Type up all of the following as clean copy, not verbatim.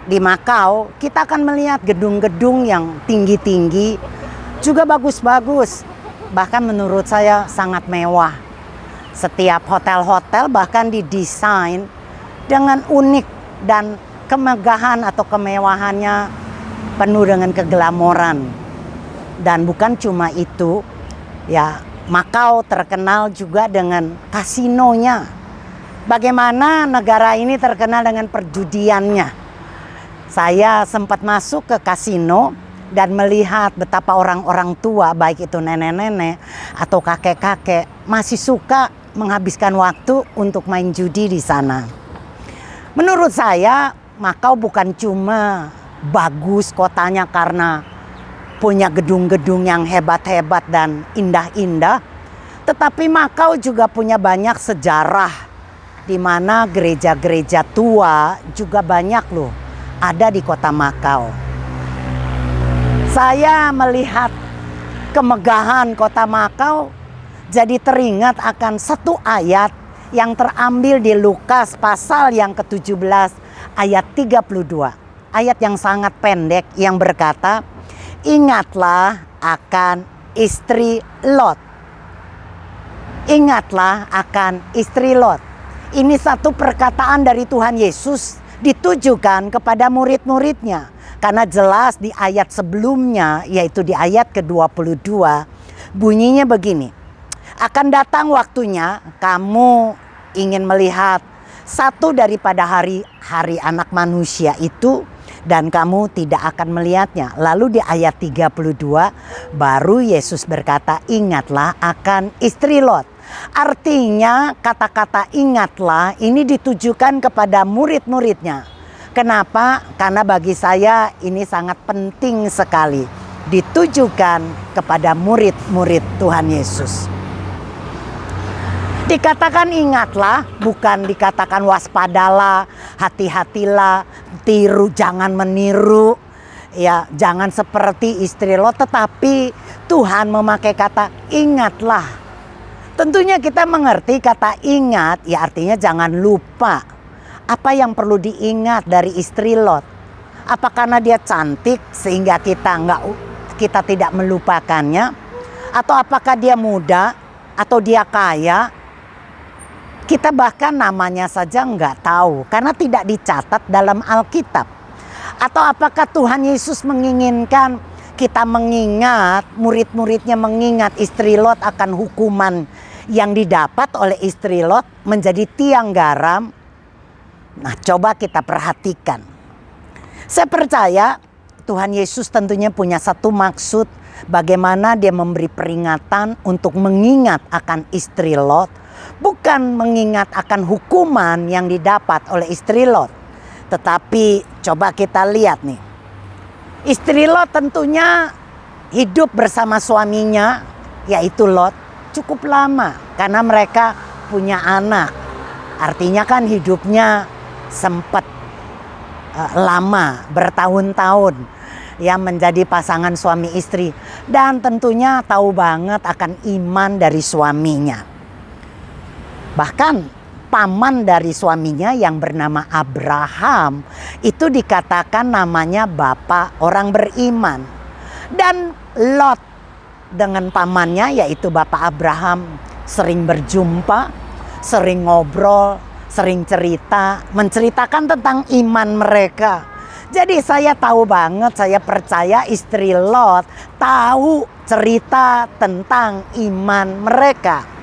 di Makau, kita akan melihat gedung-gedung yang tinggi-tinggi, juga bagus-bagus. Bahkan menurut saya sangat mewah. Setiap hotel-hotel bahkan didesain dengan unik dan kemegahan atau kemewahannya penuh dengan keglamoran. Dan bukan cuma itu, ya, Makau terkenal juga dengan kasinonya. Bagaimana negara ini terkenal dengan perjudiannya. Saya sempat masuk ke kasino dan melihat betapa orang-orang tua, baik itu nenek-nenek atau kakek-kakek, masih suka menghabiskan waktu untuk main judi di sana. Menurut saya, Makau bukan cuma bagus kotanya karena punya gedung-gedung yang hebat-hebat dan indah-indah, tetapi Makau juga punya banyak sejarah, di mana gereja-gereja tua juga banyak loh ada di kota Makau. Saya melihat kemegahan kota Makau, jadi teringat akan satu ayat yang terambil di Lukas pasal yang ke-17 ayat 32. Ayat yang sangat pendek yang berkata, "Ingatlah akan istri Lot." Ingatlah akan istri Lot. Ini satu perkataan dari Tuhan Yesus ditujukan kepada murid-muridnya. Karena jelas di ayat sebelumnya, yaitu di ayat ke-22, bunyinya begini. "Akan datang waktunya kamu ingin melihat satu daripada hari-hari anak manusia itu, dan kamu tidak akan melihatnya." Lalu di ayat 32 baru Yesus berkata, "Ingatlah akan istri Lot." Artinya kata-kata ingatlah ini ditujukan kepada murid-muridnya. Kenapa? Karena bagi saya ini sangat penting sekali. Ditujukan kepada murid-murid Tuhan Yesus. Dikatakan ingatlah, bukan dikatakan waspadalah, hati-hatilah, jangan meniru, ya, jangan seperti istri Lot, tetapi Tuhan memakai kata ingatlah. Tentunya kita mengerti kata ingat, ya artinya jangan lupa. Apa yang perlu diingat dari istri Lot? Apa karena dia cantik sehingga kita tidak melupakannya? Atau apakah dia muda? Atau dia kaya? Kita bahkan namanya saja nggak tahu karena tidak dicatat dalam Alkitab. Atau apakah Tuhan Yesus menginginkan kita mengingat, murid-muridnya mengingat istri Lot akan hukuman yang didapat oleh istri Lot menjadi tiang garam? Nah, coba kita perhatikan. Saya percaya Tuhan Yesus tentunya punya satu maksud bagaimana dia memberi peringatan untuk mengingat akan istri Lot. Bukan mengingat akan hukuman yang didapat oleh istri Lot. Tetapi coba kita lihat nih. Istri Lot tentunya hidup bersama suaminya, yaitu Lot, cukup lama. Karena mereka punya anak. Artinya kan hidupnya sempat lama, bertahun-tahun, ya, menjadi pasangan suami istri. Dan tentunya tahu banget akan iman dari suaminya. Bahkan paman dari suaminya yang bernama Abraham itu dikatakan namanya bapak orang beriman. Dan Lot dengan pamannya yaitu bapak Abraham sering berjumpa, sering ngobrol, sering cerita, menceritakan tentang iman mereka. Jadi saya tahu banget, saya percaya istri Lot tahu cerita tentang iman mereka.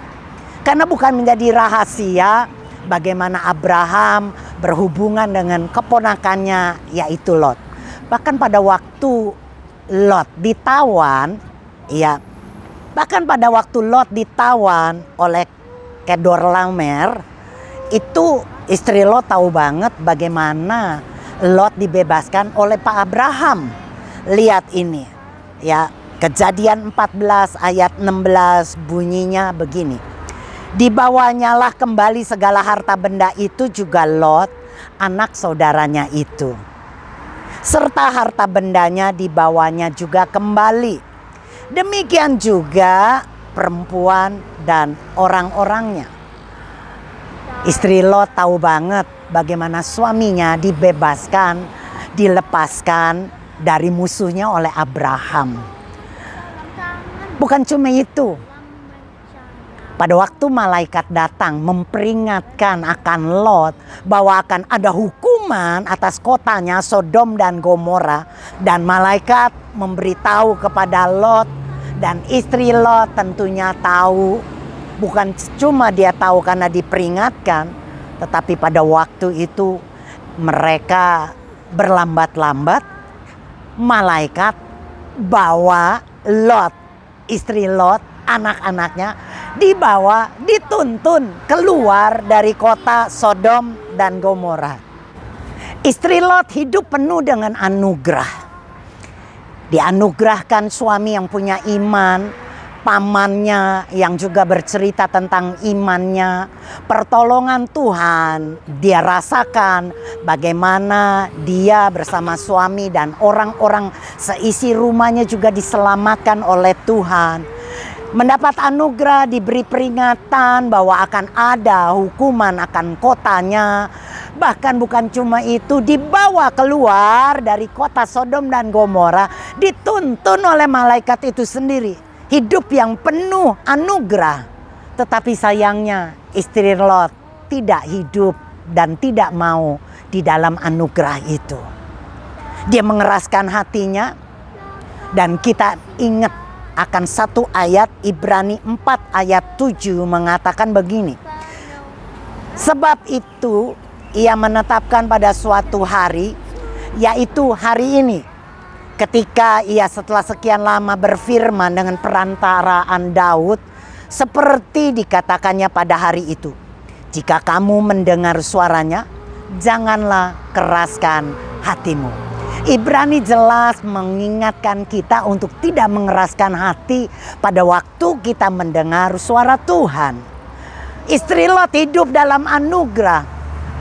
Karena bukan menjadi rahasia bagaimana Abraham berhubungan dengan keponakannya yaitu Lot. Bahkan pada waktu Lot ditawan, ya, bahkan pada waktu Lot ditawan oleh Kedorlaomer, itu istri Lot tahu banget bagaimana Lot dibebaskan oleh Pak Abraham. Lihat ini, ya, Kejadian 14 ayat 16 bunyinya begini. Dibawanyalah kembali segala harta benda itu juga Lot, anak saudaranya itu. Serta harta bendanya dibawanya juga kembali. Demikian juga perempuan dan orang-orangnya. Istri Lot tahu banget bagaimana suaminya dibebaskan dilepaskan dari musuhnya oleh Abraham. Bukan cuma itu. Pada waktu malaikat datang memperingatkan akan Lot bahwa akan ada hukuman atas kotanya Sodom dan Gomora, dan malaikat memberitahu kepada Lot, dan istri Lot tentunya tahu. Bukan cuma dia tahu karena diperingatkan, tetapi pada waktu itu mereka berlambat-lambat. Malaikat bawa Lot, istri Lot, anak-anaknya dibawa, dituntun keluar dari kota Sodom dan Gomora. Istri Lot hidup penuh dengan anugerah. Dianugerahkan suami yang punya iman, pamannya yang juga bercerita tentang imannya, pertolongan Tuhan. Dia rasakan bagaimana dia bersama suami dan orang-orang seisi rumahnya juga diselamatkan oleh Tuhan. Mendapat anugerah, diberi peringatan bahwa akan ada hukuman akan kotanya. Bahkan bukan cuma itu, dibawa keluar dari kota Sodom dan Gomora, dituntun oleh malaikat itu sendiri. Hidup yang penuh anugerah. Tetapi sayangnya istri Lot tidak hidup dan tidak mau di dalam anugerah itu. Dia mengeraskan hatinya, dan kita ingat akan satu ayat Ibrani 4 ayat 7 mengatakan begini. Sebab itu ia menetapkan pada suatu hari, yaitu hari ini, ketika ia setelah sekian lama berfirman dengan perantaraan Daud, seperti dikatakannya pada hari itu, jika kamu mendengar suaranya, janganlah keraskan hatimu. Ibrani jelas mengingatkan kita untuk tidak mengeraskan hati pada waktu kita mendengar suara Tuhan. Istri Lot hidup dalam anugerah,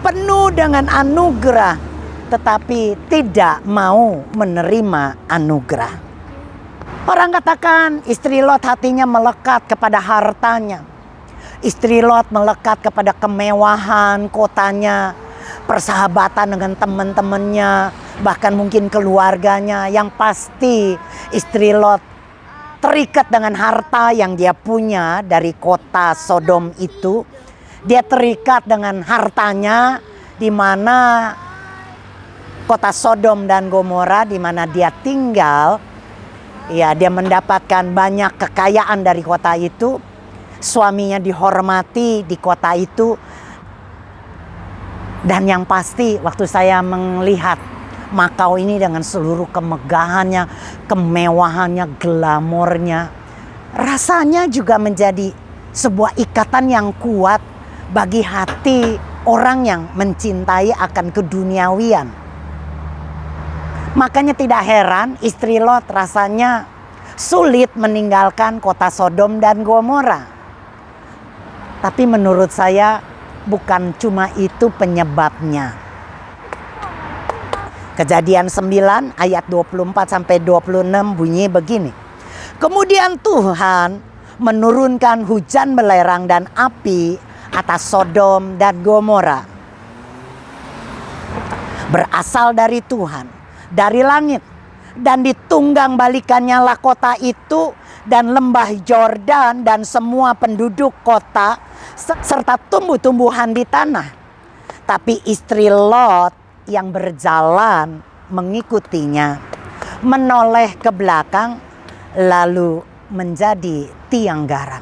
penuh dengan anugerah, tetapi tidak mau menerima anugerah. Orang katakan istri Lot hatinya melekat kepada hartanya. Istri Lot melekat kepada kemewahan kotanya, persahabatan dengan teman-temannya, bahkan mungkin keluarganya. Yang pasti istri Lot terikat dengan harta yang dia punya dari kota Sodom itu. Dia terikat dengan hartanya, di mana kota Sodom dan Gomora di mana dia tinggal. Ya, dia mendapatkan banyak kekayaan dari kota itu. Suaminya dihormati di kota itu. Dan yang pasti waktu saya melihat Makau ini dengan seluruh kemegahannya, kemewahannya, glamornya, rasanya juga menjadi sebuah ikatan yang kuat bagi hati orang yang mencintai akan keduniawian. Makanya tidak heran istri Lot rasanya sulit meninggalkan kota Sodom dan Gomora. Tapi menurut saya bukan cuma itu penyebabnya. Kejadian 9 ayat 24-26 bunyi begini. Kemudian Tuhan menurunkan hujan belerang dan api atas Sodom dan Gomora. Berasal dari Tuhan, dari langit. Dan ditunggang balikannya lah kota itu dan lembah Yordan dan semua penduduk kota serta tumbuh-tumbuhan di tanah. Tapi istri Lot yang berjalan mengikutinya menoleh ke belakang lalu menjadi tiang garam.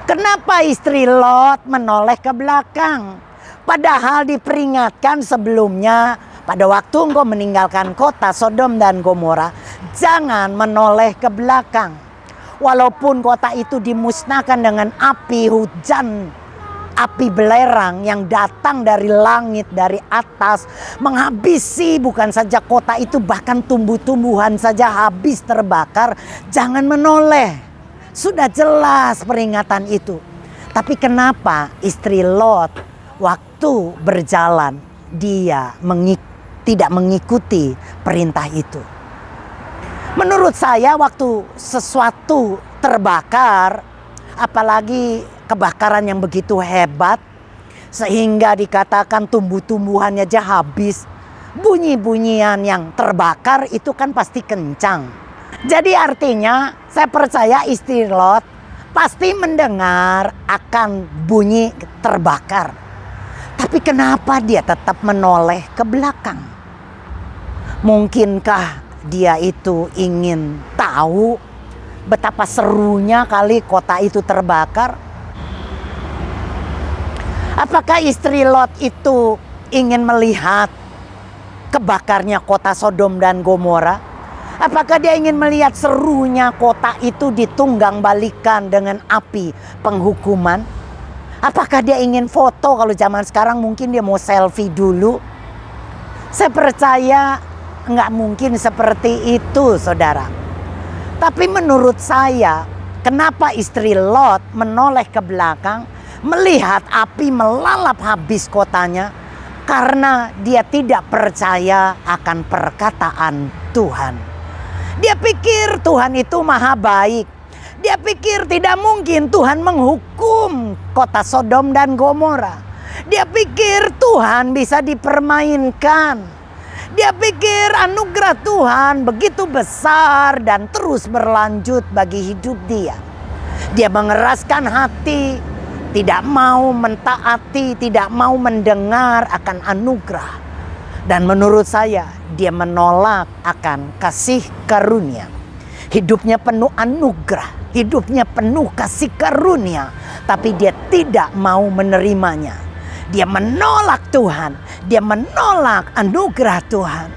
Kenapa istri Lot menoleh ke belakang? Padahal diperingatkan sebelumnya, pada waktu engkau meninggalkan kota Sodom dan Gomora, jangan menoleh ke belakang. Walaupun kota itu dimusnahkan dengan api hujan, api belerang yang datang dari langit, dari atas, menghabisi bukan saja kota itu, bahkan tumbuh-tumbuhan saja habis terbakar. Jangan menoleh. Sudah jelas peringatan itu. Tapi kenapa istri Lot waktu berjalan dia tidak mengikuti perintah itu? Menurut saya waktu sesuatu terbakar, apalagi kebakaran yang begitu hebat sehingga dikatakan tumbuh-tumbuhannya aja habis, bunyi-bunyian yang terbakar itu kan pasti kencang. Jadi artinya saya percaya istri Lot pasti mendengar akan bunyi terbakar. Tapi kenapa dia tetap menoleh ke belakang? Mungkinkah dia itu ingin tahu betapa serunya kali kota itu terbakar? Apakah istri Lot itu ingin melihat kebakarnya kota Sodom dan Gomora? Apakah dia ingin melihat serunya kota itu ditunggang balikan dengan api penghukuman? Apakah dia ingin foto? Kalau zaman sekarang mungkin dia mau selfie dulu. Saya percaya nggak mungkin seperti itu, saudara. Tapi menurut saya, kenapa istri Lot menoleh ke belakang, melihat api melalap habis kotanya? Karena dia tidak percaya akan perkataan Tuhan. Dia pikir Tuhan itu maha baik. Dia pikir tidak mungkin Tuhan menghukum kota Sodom dan Gomora. Dia pikir Tuhan bisa dipermainkan. Dia pikir anugerah Tuhan begitu besar dan terus berlanjut bagi hidup dia. Dia mengeraskan hati, tidak mau mentaati, tidak mau mendengar akan anugerah. Dan menurut saya, dia menolak akan kasih karunia. Hidupnya penuh anugerah, hidupnya penuh kasih karunia, tapi dia tidak mau menerimanya. Dia menolak Tuhan, dia menolak anugerah Tuhan.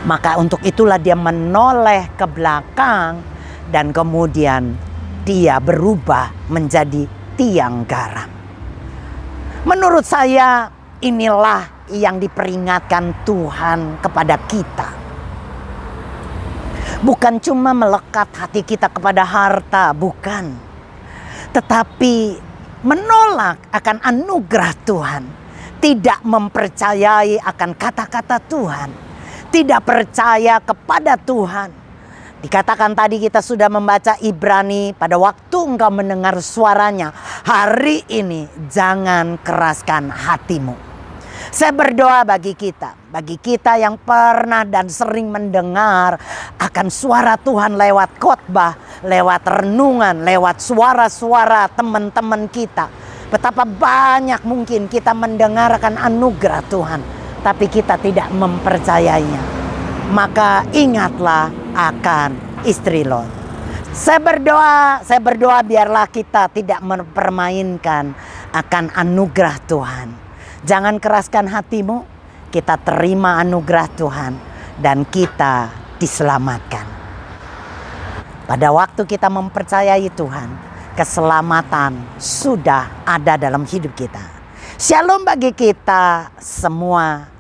Maka untuk itulah dia menoleh ke belakang dan kemudian dia berubah menjadi tiang garam. Menurut saya inilah yang diperingatkan Tuhan kepada kita. Bukan cuma melekat hati kita kepada harta, bukan. Tetapi menolak akan anugerah Tuhan. Tidak mempercayai akan kata-kata Tuhan. Tidak percaya kepada Tuhan. Dikatakan tadi kita sudah membaca Ibrani, pada waktu engkau mendengar suaranya, hari ini jangan keraskan hatimu. Saya berdoa bagi kita yang pernah dan sering mendengar akan suara Tuhan lewat khotbah, lewat renungan, lewat suara-suara teman-teman kita. Betapa banyak mungkin kita mendengar akan anugerah Tuhan, tapi kita tidak mempercayainya. Maka ingatlah akan istri Lot. Saya berdoa biarlah kita tidak mempermainkan akan anugerah Tuhan. Jangan keraskan hatimu, kita terima anugerah Tuhan dan kita diselamatkan. Pada waktu kita mempercayai Tuhan, keselamatan sudah ada dalam hidup kita. Shalom bagi kita semua.